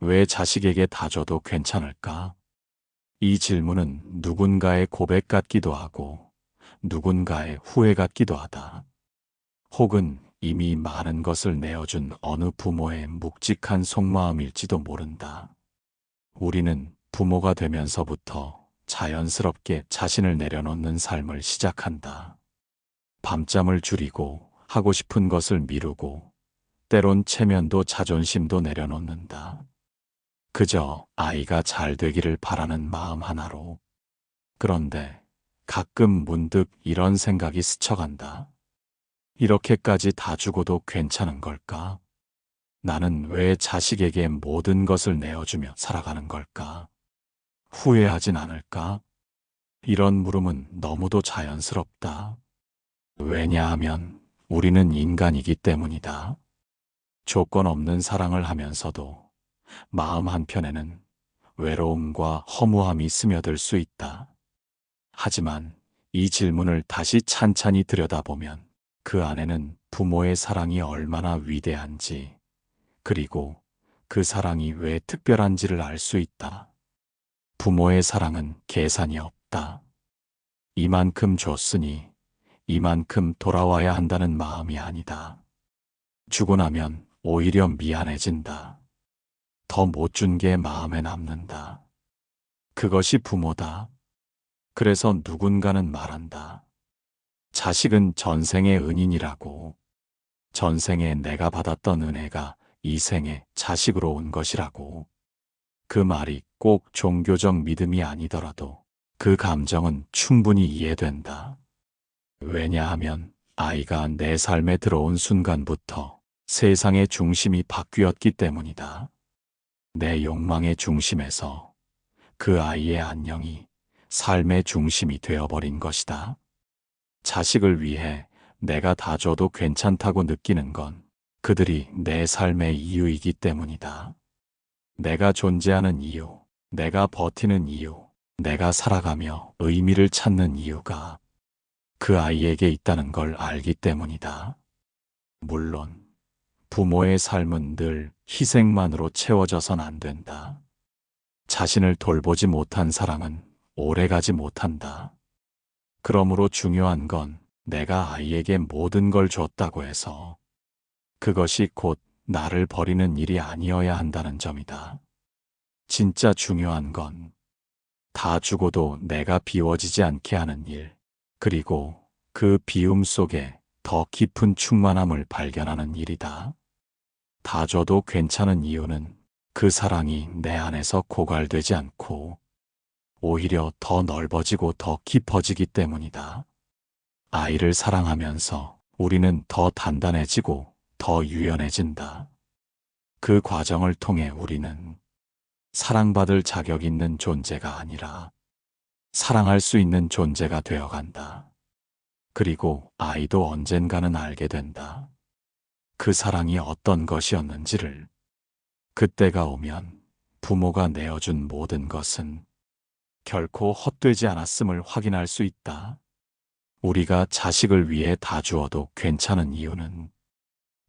왜 자식에게 다 줘도 괜찮을까? 이 질문은 누군가의 고백 같기도 하고 누군가의 후회 같기도 하다. 혹은 이미 많은 것을 내어준 어느 부모의 묵직한 속마음일지도 모른다. 우리는 부모가 되면서부터 자연스럽게 자신을 내려놓는 삶을 시작한다. 밤잠을 줄이고 하고 싶은 것을 미루고 때론 체면도 자존심도 내려놓는다. 그저 아이가 잘 되기를 바라는 마음 하나로. 그런데 가끔 문득 이런 생각이 스쳐간다. 이렇게까지 다 주고도 괜찮은 걸까? 나는 왜 자식에게 모든 것을 내어주며 살아가는 걸까? 후회하진 않을까? 이런 물음은 너무도 자연스럽다. 왜냐하면 우리는 인간이기 때문이다. 조건 없는 사랑을 하면서도 마음 한편에는 외로움과 허무함이 스며들 수 있다. 하지만 이 질문을 다시 찬찬히 들여다보면 그 안에는 부모의 사랑이 얼마나 위대한지, 그리고 그 사랑이 왜 특별한지를 알 수 있다. 부모의 사랑은 계산이 없다. 이만큼 줬으니 이만큼 돌아와야 한다는 마음이 아니다. 주고 나면 오히려 미안해진다. 더 못 준 게 마음에 남는다. 그것이 부모다. 그래서 누군가는 말한다. 자식은 전생의 은인이라고. 전생에 내가 받았던 은혜가 이 생에 자식으로 온 것이라고. 그 말이 꼭 종교적 믿음이 아니더라도 그 감정은 충분히 이해된다. 왜냐하면 아이가 내 삶에 들어온 순간부터 세상의 중심이 바뀌었기 때문이다. 내 욕망의 중심에서 그 아이의 안녕이 삶의 중심이 되어버린 것이다. 자식을 위해 내가 다 줘도 괜찮다고 느끼는 건 그들이 내 삶의 이유이기 때문이다. 내가 존재하는 이유, 내가 버티는 이유, 내가 살아가며 의미를 찾는 이유가 그 아이에게 있다는 걸 알기 때문이다. 물론 부모의 삶은 늘 희생만으로 채워져선 안 된다. 자신을 돌보지 못한 사랑은 오래가지 못한다. 그러므로 중요한 건 내가 아이에게 모든 걸 줬다고 해서 그것이 곧 나를 버리는 일이 아니어야 한다는 점이다. 진짜 중요한 건 다 주고도 내가 비워지지 않게 하는 일, 그리고 그 비움 속에 더 깊은 충만함을 발견하는 일이다. 다 줘도 괜찮은 이유는 그 사랑이 내 안에서 고갈되지 않고 오히려 더 넓어지고 더 깊어지기 때문이다. 아이를 사랑하면서 우리는 더 단단해지고 더 유연해진다. 그 과정을 통해 우리는 사랑받을 자격 있는 존재가 아니라 사랑할 수 있는 존재가 되어간다. 그리고 아이도 언젠가는 알게 된다. 그 사랑이 어떤 것이었는지를. 그때가 오면 부모가 내어준 모든 것은 결코 헛되지 않았음을 확인할 수 있다. 우리가 자식을 위해 다 주어도 괜찮은 이유는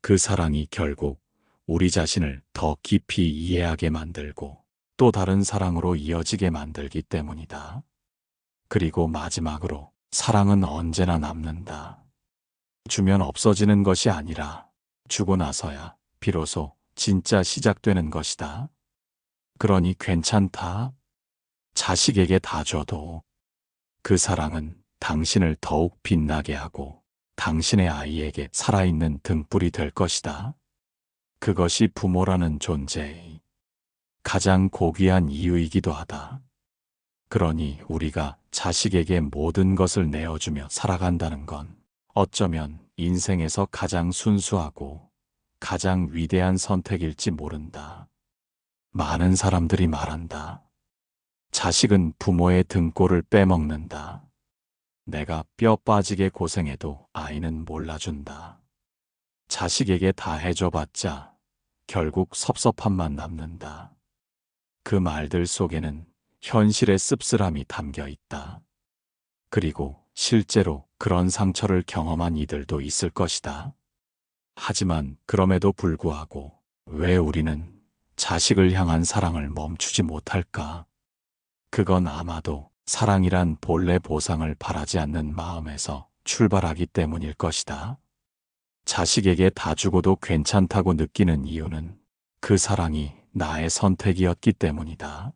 그 사랑이 결국 우리 자신을 더 깊이 이해하게 만들고 또 다른 사랑으로 이어지게 만들기 때문이다. 그리고 마지막으로 사랑은 언제나 남는다. 주면 없어지는 것이 아니라 주고 나서야 비로소 진짜 시작되는 것이다. 그러니 괜찮다. 자식에게 다 줘도 그 사랑은 당신을 더욱 빛나게 하고 당신의 아이에게 살아있는 등불이 될 것이다. 그것이 부모라는 존재의 가장 고귀한 이유이기도 하다. 그러니 우리가 자식에게 모든 것을 내어주며 살아간다는 건 어쩌면 인생에서 가장 순수하고 가장 위대한 선택일지 모른다. 많은 사람들이 말한다. 자식은 부모의 등골을 빼먹는다. 내가 뼈 빠지게 고생해도 아이는 몰라준다. 자식에게 다 해줘봤자 결국 섭섭함만 남는다. 그 말들 속에는 현실의 씁쓸함이 담겨 있다. 그리고 실제로 그런 상처를 경험한 이들도 있을 것이다. 하지만 그럼에도 불구하고 왜 우리는 자식을 향한 사랑을 멈추지 못할까? 그건 아마도 사랑이란 본래 보상을 바라지 않는 마음에서 출발하기 때문일 것이다. 자식에게 다 주고도 괜찮다고 느끼는 이유는 그 사랑이 나의 선택이었기 때문이다.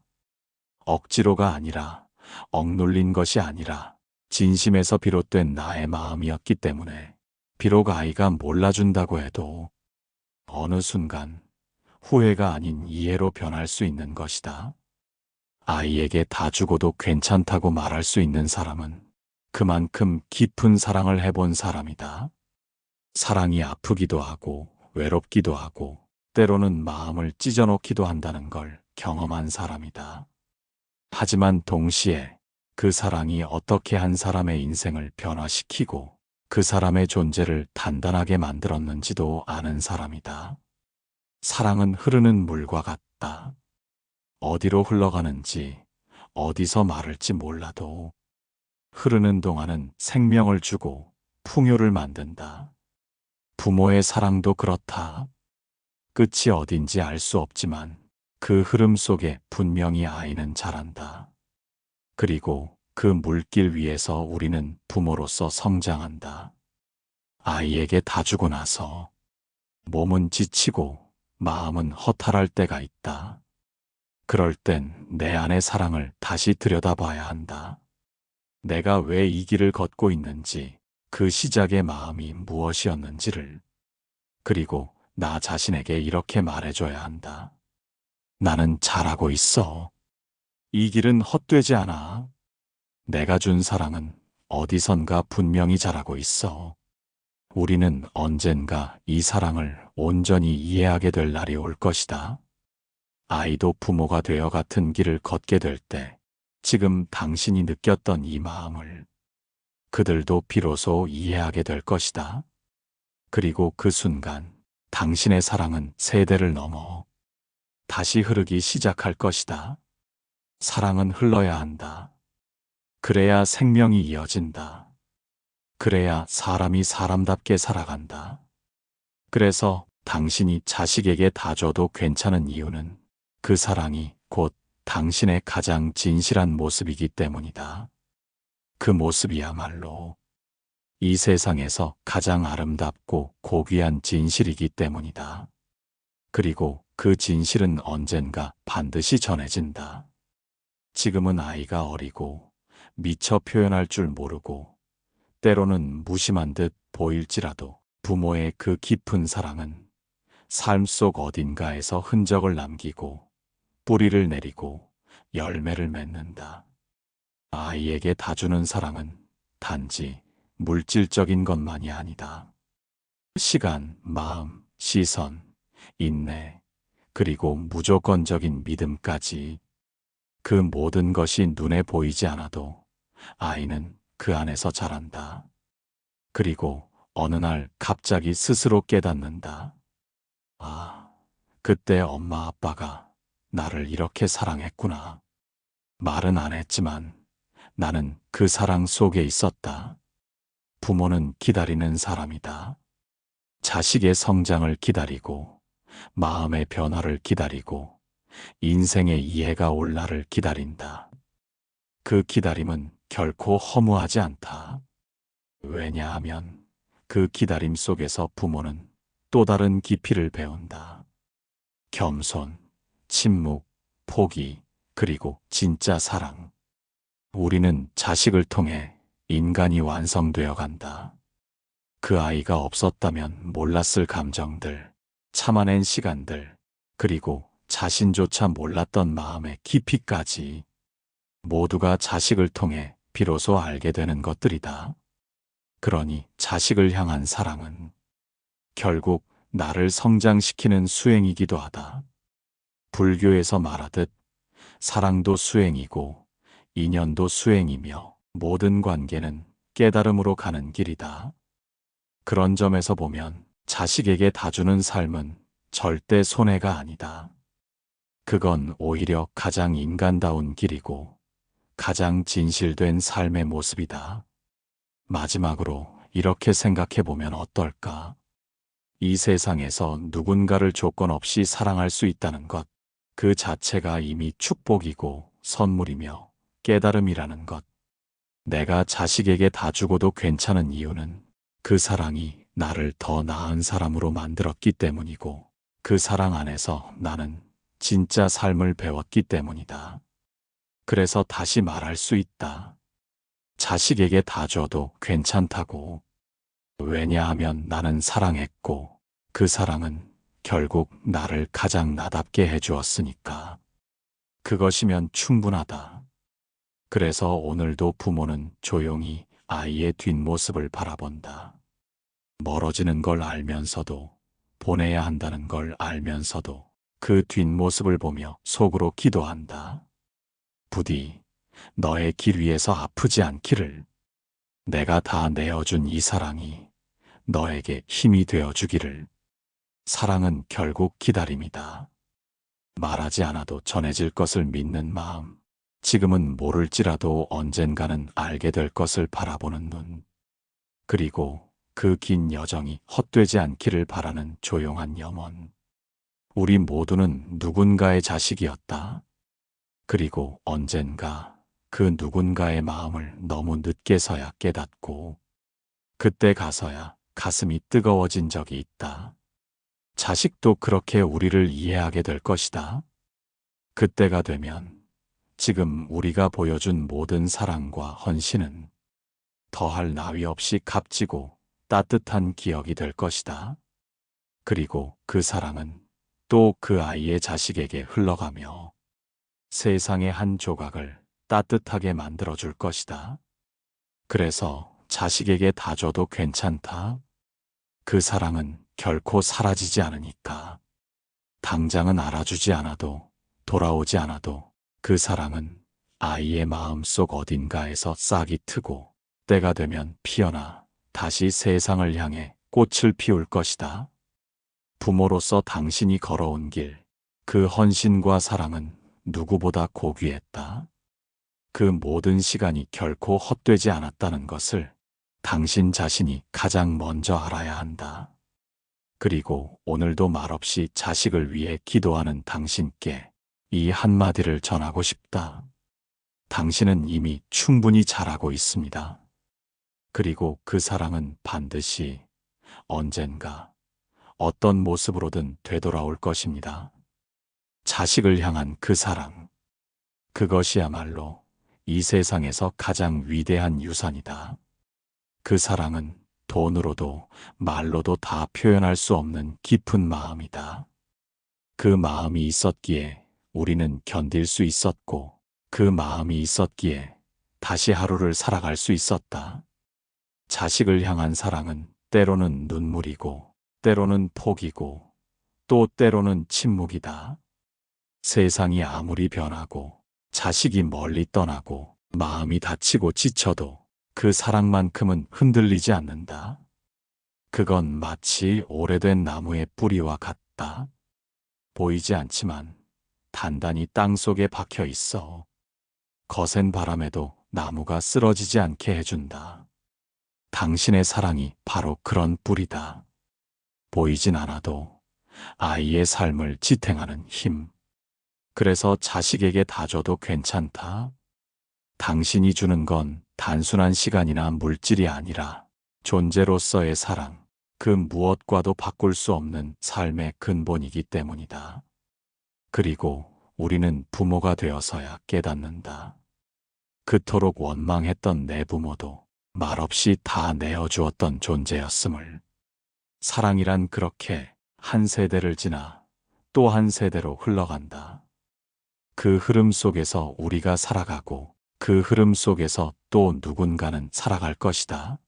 억지로가 아니라, 억눌린 것이 아니라 진심에서 비롯된 나의 마음이었기 때문에 비록 아이가 몰라준다고 해도 어느 순간 후회가 아닌 이해로 변할 수 있는 것이다. 아이에게 다 주고도 괜찮다고 말할 수 있는 사람은 그만큼 깊은 사랑을 해본 사람이다. 사랑이 아프기도 하고 외롭기도 하고 때로는 마음을 찢어놓기도 한다는 걸 경험한 사람이다. 하지만 동시에 그 사랑이 어떻게 한 사람의 인생을 변화시키고 그 사람의 존재를 단단하게 만들었는지도 아는 사람이다. 사랑은 흐르는 물과 같다. 어디로 흘러가는지, 어디서 마를지 몰라도 흐르는 동안은 생명을 주고 풍요를 만든다. 부모의 사랑도 그렇다. 끝이 어딘지 알 수 없지만 그 흐름 속에 분명히 아이는 자란다. 그리고 그 물길 위에서 우리는 부모로서 성장한다. 아이에게 다 주고 나서 몸은 지치고 마음은 허탈할 때가 있다. 그럴 땐 내 안의 사랑을 다시 들여다봐야 한다. 내가 왜 이 길을 걷고 있는지, 그 시작의 마음이 무엇이었는지를, 그리고 나 자신에게 이렇게 말해줘야 한다. 나는 잘하고 있어. 이 길은 헛되지 않아. 내가 준 사랑은 어디선가 분명히 자라고 있어. 우리는 언젠가 이 사랑을 온전히 이해하게 될 날이 올 것이다. 아이도 부모가 되어 같은 길을 걷게 될 때, 지금 당신이 느꼈던 이 마음을 그들도 비로소 이해하게 될 것이다. 그리고 그 순간 당신의 사랑은 세대를 넘어 다시 흐르기 시작할 것이다. 사랑은 흘러야 한다. 그래야 생명이 이어진다. 그래야 사람이 사람답게 살아간다. 그래서 당신이 자식에게 다 줘도 괜찮은 이유는 그 사랑이 곧 당신의 가장 진실한 모습이기 때문이다. 그 모습이야말로 이 세상에서 가장 아름답고 고귀한 진실이기 때문이다. 그리고 그 진실은 언젠가 반드시 전해진다. 지금은 아이가 어리고 미처 표현할 줄 모르고 때로는 무심한 듯 보일지라도 부모의 그 깊은 사랑은 삶 속 어딘가에서 흔적을 남기고 뿌리를 내리고 열매를 맺는다. 아이에게 다 주는 사랑은 단지 물질적인 것만이 아니다. 시간, 마음, 시선, 인내, 그리고 무조건적인 믿음까지 그 모든 것이 눈에 보이지 않아도 아이는 그 안에서 자란다. 그리고 어느 날 갑자기 스스로 깨닫는다. 아, 그때 엄마 아빠가 나를 이렇게 사랑했구나. 말은 안 했지만 나는 그 사랑 속에 있었다. 부모는 기다리는 사람이다. 자식의 성장을 기다리고 마음의 변화를 기다리고 인생의 이해가 올 날을 기다린다. 그 기다림은 결코 허무하지 않다. 왜냐하면 그 기다림 속에서 부모는 또 다른 깊이를 배운다. 겸손, 침묵, 포기, 그리고 진짜 사랑. 우리는 자식을 통해 인간이 완성되어 간다. 그 아이가 없었다면 몰랐을 감정들, 참아낸 시간들, 그리고 자신조차 몰랐던 마음의 깊이까지 모두가 자식을 통해 비로소 알게 되는 것들이다. 그러니 자식을 향한 사랑은 결국 나를 성장시키는 수행이기도 하다. 불교에서 말하듯 사랑도 수행이고 인연도 수행이며 모든 관계는 깨달음으로 가는 길이다. 그런 점에서 보면 자식에게 다 주는 삶은 절대 손해가 아니다. 그건 오히려 가장 인간다운 길이고 가장 진실된 삶의 모습이다. 마지막으로 이렇게 생각해 보면 어떨까? 이 세상에서 누군가를 조건 없이 사랑할 수 있다는 것, 그 자체가 이미 축복이고 선물이며 깨달음이라는 것. 내가 자식에게 다 주고도 괜찮은 이유는 그 사랑이 나를 더 나은 사람으로 만들었기 때문이고, 그 사랑 안에서 나는 진짜 삶을 배웠기 때문이다. 그래서 다시 말할 수 있다. 자식에게 다 줘도 괜찮다고. 왜냐하면 나는 사랑했고, 그 사랑은 결국 나를 가장 나답게 해주었으니까. 그것이면 충분하다. 그래서 오늘도 부모는 조용히 아이의 뒷모습을 바라본다. 멀어지는 걸 알면서도, 보내야 한다는 걸 알면서도 그 뒷모습을 보며 속으로 기도한다. 부디 너의 길 위에서 아프지 않기를. 내가 다 내어준 이 사랑이 너에게 힘이 되어주기를. 사랑은 결국 기다림이다. 말하지 않아도 전해질 것을 믿는 마음, 지금은 모를지라도 언젠가는 알게 될 것을 바라보는 눈, 그리고 그 긴 여정이 헛되지 않기를 바라는 조용한 염원. 우리 모두는 누군가의 자식이었다. 그리고 언젠가 그 누군가의 마음을 너무 늦게서야 깨닫고, 그때 가서야 가슴이 뜨거워진 적이 있다. 자식도 그렇게 우리를 이해하게 될 것이다. 그때가 되면 지금 우리가 보여준 모든 사랑과 헌신은 더할 나위 없이 값지고 따뜻한 기억이 될 것이다. 그리고 그 사랑은 또 그 아이의 자식에게 흘러가며 세상의 한 조각을 따뜻하게 만들어줄 것이다. 그래서 자식에게 다 줘도 괜찮다. 그 사랑은 결코 사라지지 않으니까. 당장은 알아주지 않아도, 돌아오지 않아도 그 사랑은 아이의 마음속 어딘가에서 싹이 트고 때가 되면 피어나 다시 세상을 향해 꽃을 피울 것이다. 부모로서 당신이 걸어온 길, 그 헌신과 사랑은 누구보다 고귀했다. 그 모든 시간이 결코 헛되지 않았다는 것을 당신 자신이 가장 먼저 알아야 한다. 그리고 오늘도 말없이 자식을 위해 기도하는 당신께 이 한마디를 전하고 싶다. 당신은 이미 충분히 잘하고 있습니다. 그리고 그 사랑은 반드시 언젠가 어떤 모습으로든 되돌아올 것입니다. 자식을 향한 그 사랑, 그것이야말로 이 세상에서 가장 위대한 유산이다. 그 사랑은 돈으로도 말로도 다 표현할 수 없는 깊은 마음이다. 그 마음이 있었기에 우리는 견딜 수 있었고, 그 마음이 있었기에 다시 하루를 살아갈 수 있었다. 자식을 향한 사랑은 때로는 눈물이고, 때로는 포기고, 또 때로는 침묵이다. 세상이 아무리 변하고, 자식이 멀리 떠나고, 마음이 다치고 지쳐도 그 사랑만큼은 흔들리지 않는다. 그건 마치 오래된 나무의 뿌리와 같다. 보이지 않지만 단단히 땅 속에 박혀 있어. 거센 바람에도 나무가 쓰러지지 않게 해준다. 당신의 사랑이 바로 그런 뿌리다. 보이진 않아도 아이의 삶을 지탱하는 힘. 그래서 자식에게 다 줘도 괜찮다. 당신이 주는 건 단순한 시간이나 물질이 아니라 존재로서의 사랑, 그 무엇과도 바꿀 수 없는 삶의 근본이기 때문이다. 그리고 우리는 부모가 되어서야 깨닫는다. 그토록 원망했던 내 부모도 말없이 다 내어주었던 존재였음을. 사랑이란 그렇게 한 세대를 지나 또 한 세대로 흘러간다. 그 흐름 속에서 우리가 살아가고 그 흐름 속에서 또 누군가는 살아갈 것이다.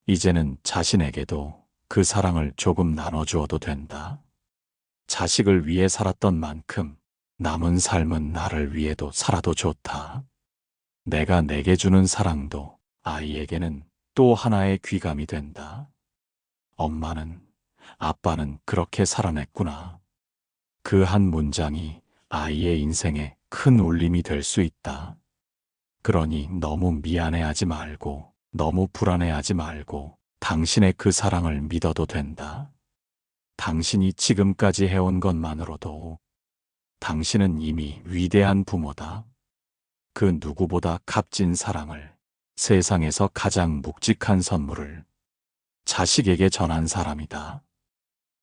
이제는 자신에게도 그 사랑을 조금 나눠주어도 된다. 자식을 위해 살았던 만큼 남은 삶은 나를 위해도 살아도 좋다. 내가 내게 주는 사랑도 아이에게는 또 하나의 귀감이 된다. 엄마는, 아빠는 그렇게 살아냈구나. 그 한 문장이 아이의 인생에 큰 울림이 될 수 있다. 그러니 너무 미안해하지 말고, 너무 불안해하지 말고 당신의 그 사랑을 믿어도 된다. 당신이 지금까지 해온 것만으로도 당신은 이미 위대한 부모다. 그 누구보다 값진 사랑을, 세상에서 가장 묵직한 선물을 자식에게 전한 사람이다.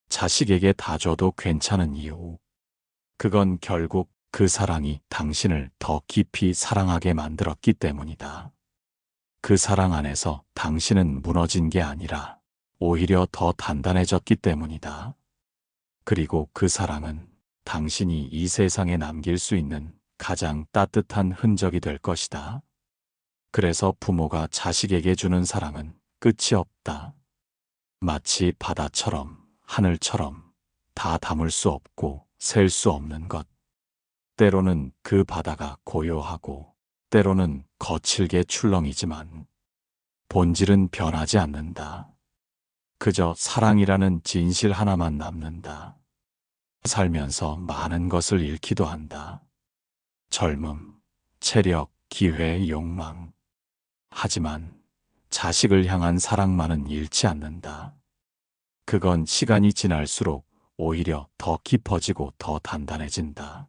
자식에게 다 줘도 괜찮은 이유. 그건 결국 그 사랑이 당신을 더 깊이 사랑하게 만들었기 때문이다. 그 사랑 안에서 당신은 무너진 게 아니라 오히려 더 단단해졌기 때문이다. 그리고 그 사랑은 당신이 이 세상에 남길 수 있는 가장 따뜻한 흔적이 될 것이다. 그래서 부모가 자식에게 주는 사랑은 끝이 없다. 마치 바다처럼, 하늘처럼 다 담을 수 없고 셀 수 없는 것. 때로는 그 바다가 고요하고 때로는 거칠게 출렁이지만 본질은 변하지 않는다. 그저 사랑이라는 진실 하나만 남는다. 살면서 많은 것을 잃기도 한다. 젊음, 체력, 기회, 욕망. 하지만 자식을 향한 사랑만은 잃지 않는다. 그건 시간이 지날수록 오히려 더 깊어지고 더 단단해진다.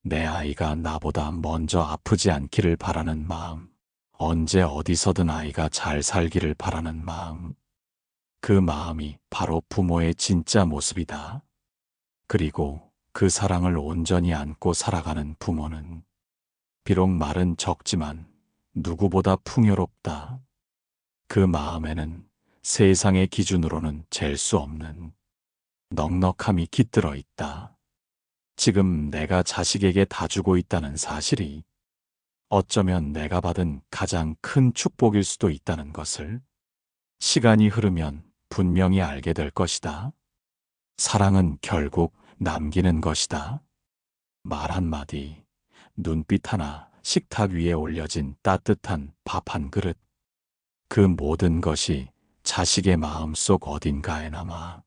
내 아이가 나보다 먼저 아프지 않기를 바라는 마음, 언제 어디서든 아이가 잘 살기를 바라는 마음, 그 마음이 바로 부모의 진짜 모습이다. 그리고 그 사랑을 온전히 안고 살아가는 부모는 비록 말은 적지만 누구보다 풍요롭다. 그 마음에는 세상의 기준으로는 잴 수 없는 넉넉함이 깃들어 있다. 지금 내가 자식에게 다 주고 있다는 사실이 어쩌면 내가 받은 가장 큰 축복일 수도 있다는 것을 시간이 흐르면 분명히 알게 될 것이다. 사랑은 결국 남기는 것이다. 말 한마디, 눈빛 하나, 식탁 위에 올려진 따뜻한 밥 한 그릇. 그 모든 것이 자식의 마음속 어딘가에 남아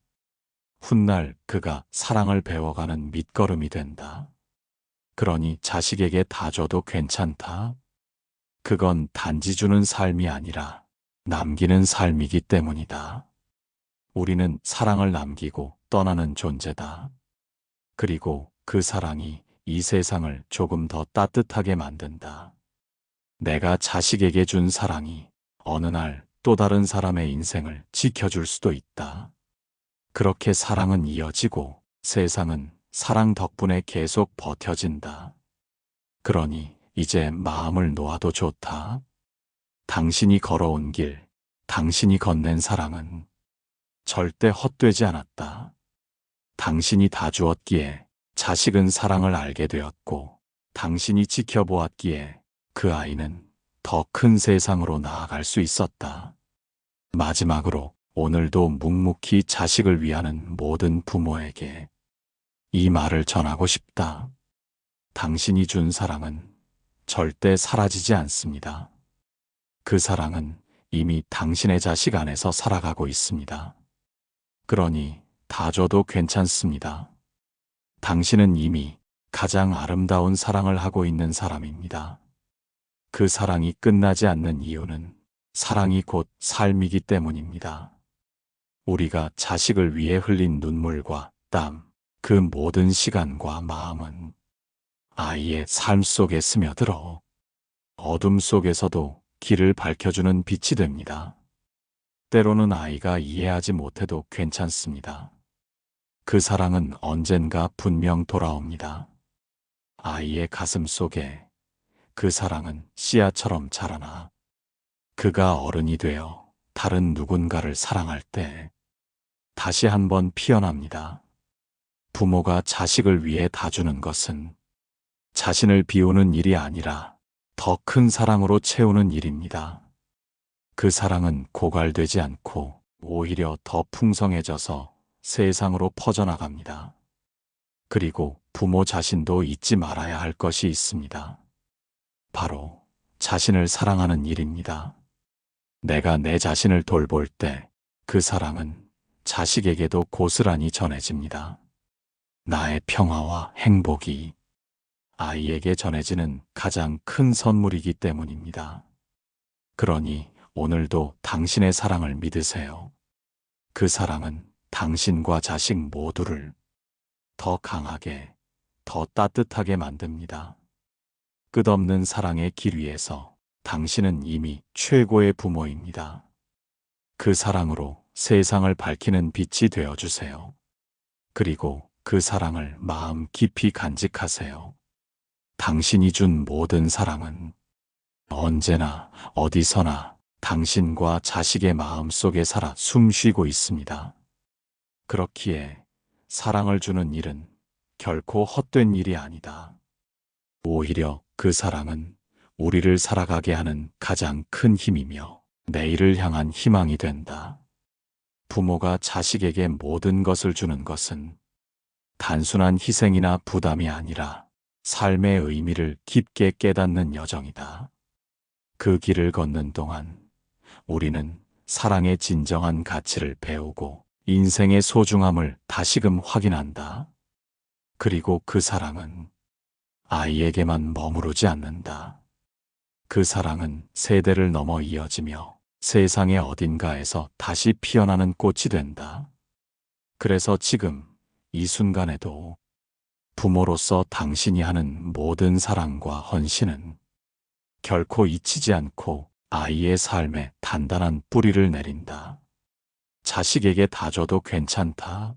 훗날 그가 사랑을 배워가는 밑거름이 된다. 그러니 자식에게 다 줘도 괜찮다. 그건 단지 주는 삶이 아니라 남기는 삶이기 때문이다. 우리는 사랑을 남기고 떠나는 존재다. 그리고 그 사랑이 이 세상을 조금 더 따뜻하게 만든다. 내가 자식에게 준 사랑이 어느 날 또 다른 사람의 인생을 지켜줄 수도 있다. 그렇게 사랑은 이어지고 세상은 사랑 덕분에 계속 버텨진다. 그러니 이제 마음을 놓아도 좋다. 당신이 걸어온 길, 당신이 건넨 사랑은 절대 헛되지 않았다. 당신이 다 주었기에 자식은 사랑을 알게 되었고, 당신이 지켜보았기에 그 아이는 더 큰 세상으로 나아갈 수 있었다. 마지막으로 오늘도 묵묵히 자식을 위하는 모든 부모에게 이 말을 전하고 싶다. 당신이 준 사랑은 절대 사라지지 않습니다. 그 사랑은 이미 당신의 자식 안에서 살아가고 있습니다. 그러니 다 줘도 괜찮습니다. 당신은 이미 가장 아름다운 사랑을 하고 있는 사람입니다. 그 사랑이 끝나지 않는 이유는 사랑이 곧 삶이기 때문입니다. 우리가 자식을 위해 흘린 눈물과 땀, 그 모든 시간과 마음은 아이의 삶 속에 스며들어 어둠 속에서도 길을 밝혀주는 빛이 됩니다. 때로는 아이가 이해하지 못해도 괜찮습니다. 그 사랑은 언젠가 분명 돌아옵니다. 아이의 가슴 속에 그 사랑은 씨앗처럼 자라나 그가 어른이 되어 다른 누군가를 사랑할 때 다시 한번 피어납니다. 부모가 자식을 위해 다 주는 것은 자신을 비우는 일이 아니라 더 큰 사랑으로 채우는 일입니다. 그 사랑은 고갈되지 않고 오히려 더 풍성해져서 세상으로 퍼져나갑니다. 그리고 부모 자신도 잊지 말아야 할 것이 있습니다. 바로 자신을 사랑하는 일입니다. 내가 내 자신을 돌볼 때 그 사랑은 자식에게도 고스란히 전해집니다. 나의 평화와 행복이 아이에게 전해지는 가장 큰 선물이기 때문입니다. 그러니 오늘도 당신의 사랑을 믿으세요. 그 사랑은 당신과 자식 모두를 더 강하게, 더 따뜻하게 만듭니다. 끝없는 사랑의 길 위에서 당신은 이미 최고의 부모입니다. 그 사랑으로 세상을 밝히는 빛이 되어주세요. 그리고 그 사랑을 마음 깊이 간직하세요. 당신이 준 모든 사랑은 언제나 어디서나 당신과 자식의 마음 속에 살아 숨쉬고 있습니다. 그렇기에 사랑을 주는 일은 결코 헛된 일이 아니다. 오히려 그 사랑은 우리를 살아가게 하는 가장 큰 힘이며 내일을 향한 희망이 된다. 부모가 자식에게 모든 것을 주는 것은 단순한 희생이나 부담이 아니라 삶의 의미를 깊게 깨닫는 여정이다. 그 길을 걷는 동안 우리는 사랑의 진정한 가치를 배우고 인생의 소중함을 다시금 확인한다. 그리고 그 사랑은 아이에게만 머무르지 않는다. 그 사랑은 세대를 넘어 이어지며 세상의 어딘가에서 다시 피어나는 꽃이 된다. 그래서 지금 이 순간에도 부모로서 당신이 하는 모든 사랑과 헌신은 결코 잊히지 않고 아이의 삶에 단단한 뿌리를 내린다. 자식에게 다 줘도 괜찮다.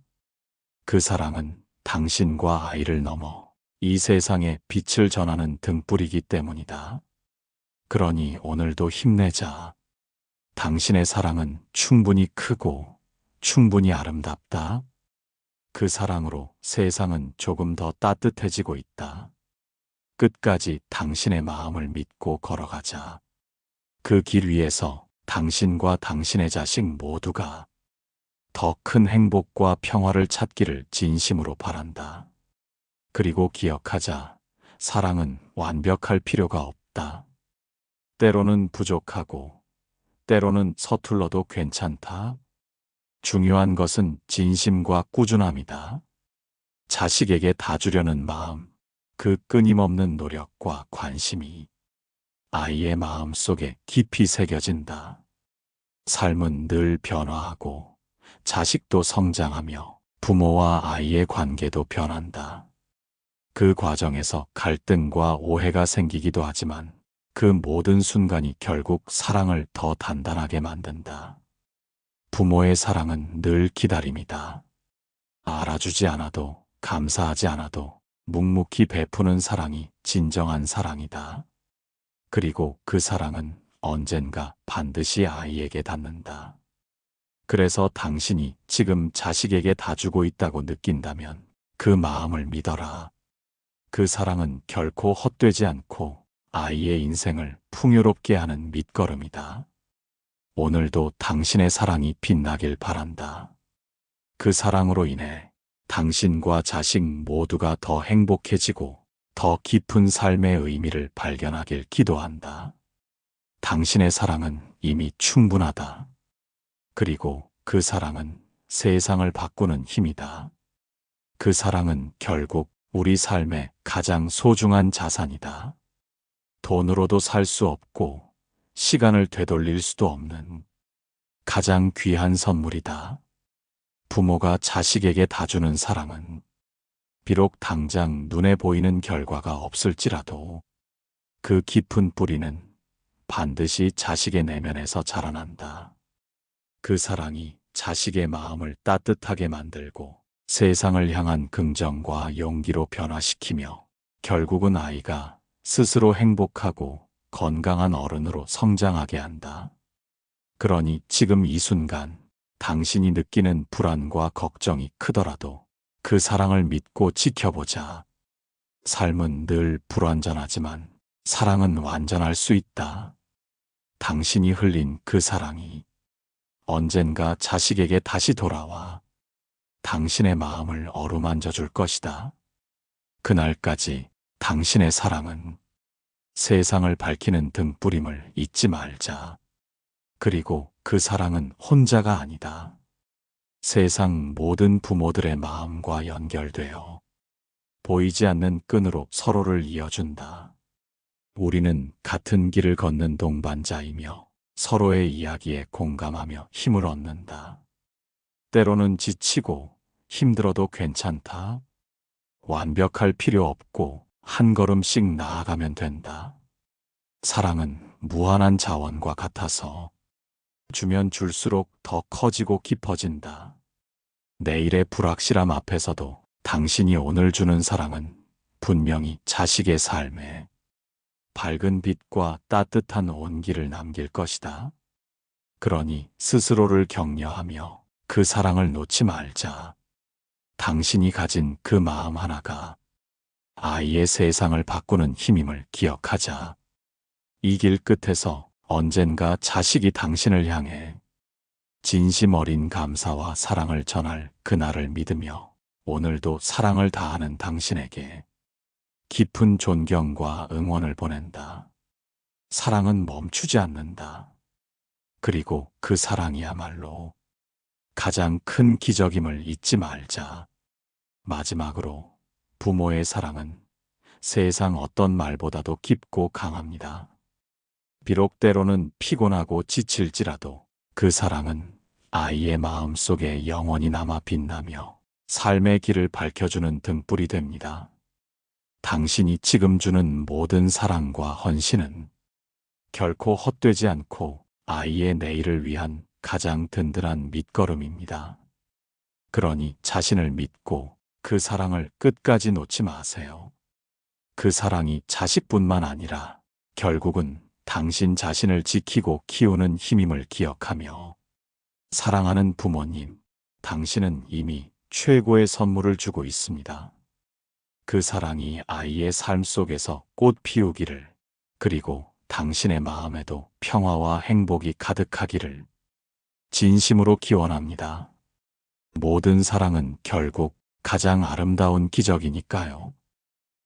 그 사랑은 당신과 아이를 넘어 이 세상에 빛을 전하는 등불이기 때문이다. 그러니 오늘도 힘내자. 당신의 사랑은 충분히 크고 충분히 아름답다. 그 사랑으로 세상은 조금 더 따뜻해지고 있다. 끝까지 당신의 마음을 믿고 걸어가자. 그 길 위에서 당신과 당신의 자식 모두가 더 큰 행복과 평화를 찾기를 진심으로 바란다. 그리고 기억하자. 사랑은 완벽할 필요가 없다. 때로는 부족하고 때로는 서툴러도 괜찮다. 중요한 것은 진심과 꾸준함이다. 자식에게 다 주려는 마음, 그 끊임없는 노력과 관심이 아이의 마음 속에 깊이 새겨진다. 삶은 늘 변화하고 자식도 성장하며 부모와 아이의 관계도 변한다. 그 과정에서 갈등과 오해가 생기기도 하지만 그 모든 순간이 결국 사랑을 더 단단하게 만든다. 부모의 사랑은 늘 기다림이다. 알아주지 않아도, 감사하지 않아도 묵묵히 베푸는 사랑이 진정한 사랑이다. 그리고 그 사랑은 언젠가 반드시 아이에게 닿는다. 그래서 당신이 지금 자식에게 다 주고 있다고 느낀다면 그 마음을 믿어라. 그 사랑은 결코 헛되지 않고 아이의 인생을 풍요롭게 하는 밑거름이다. 오늘도 당신의 사랑이 빛나길 바란다. 그 사랑으로 인해 당신과 자식 모두가 더 행복해지고 더 깊은 삶의 의미를 발견하길 기도한다. 당신의 사랑은 이미 충분하다. 그리고 그 사랑은 세상을 바꾸는 힘이다. 그 사랑은 결국 우리 삶의 가장 소중한 자산이다. 돈으로도 살 수 없고 시간을 되돌릴 수도 없는 가장 귀한 선물이다. 부모가 자식에게 다 주는 사랑은 비록 당장 눈에 보이는 결과가 없을지라도 그 깊은 뿌리는 반드시 자식의 내면에서 자라난다. 그 사랑이 자식의 마음을 따뜻하게 만들고 세상을 향한 긍정과 용기로 변화시키며 결국은 아이가 스스로 행복하고 건강한 어른으로 성장하게 한다. 그러니 지금 이 순간 당신이 느끼는 불안과 걱정이 크더라도 그 사랑을 믿고 지켜보자. 삶은 늘 불완전하지만 사랑은 완전할 수 있다. 당신이 흘린 그 사랑이 언젠가 자식에게 다시 돌아와 당신의 마음을 어루만져 줄 것이다. 그날까지 당신의 사랑은 세상을 밝히는 등불임을 잊지 말자. 그리고 그 사랑은 혼자가 아니다. 세상 모든 부모들의 마음과 연결되어 보이지 않는 끈으로 서로를 이어준다. 우리는 같은 길을 걷는 동반자이며 서로의 이야기에 공감하며 힘을 얻는다. 때로는 지치고 힘들어도 괜찮다. 완벽할 필요 없고 한 걸음씩 나아가면 된다. 사랑은 무한한 자원과 같아서 주면 줄수록 더 커지고 깊어진다. 내일의 불확실함 앞에서도 당신이 오늘 주는 사랑은 분명히 자식의 삶에 밝은 빛과 따뜻한 온기를 남길 것이다. 그러니 스스로를 격려하며 그 사랑을 놓지 말자. 당신이 가진 그 마음 하나가 아이의 세상을 바꾸는 힘임을 기억하자. 이 길 끝에서 언젠가 자식이 당신을 향해 진심 어린 감사와 사랑을 전할 그날을 믿으며 오늘도 사랑을 다하는 당신에게 깊은 존경과 응원을 보낸다. 사랑은 멈추지 않는다. 그리고 그 사랑이야말로 가장 큰 기적임을 잊지 말자. 마지막으로 부모의 사랑은 세상 어떤 말보다도 깊고 강합니다. 비록 때로는 피곤하고 지칠지라도 그 사랑은 아이의 마음 속에 영원히 남아 빛나며 삶의 길을 밝혀주는 등불이 됩니다. 당신이 지금 주는 모든 사랑과 헌신은 결코 헛되지 않고 아이의 내일을 위한 가장 든든한 밑거름입니다. 그러니 자신을 믿고 그 사랑을 끝까지 놓지 마세요. 그 사랑이 자식뿐만 아니라 결국은 당신 자신을 지키고 키우는 힘임을 기억하며 사랑하는 부모님, 당신은 이미 최고의 선물을 주고 있습니다. 그 사랑이 아이의 삶 속에서 꽃 피우기를, 그리고 당신의 마음에도 평화와 행복이 가득하기를 진심으로 기원합니다. 모든 사랑은 결국 가장 아름다운 기적이니까요.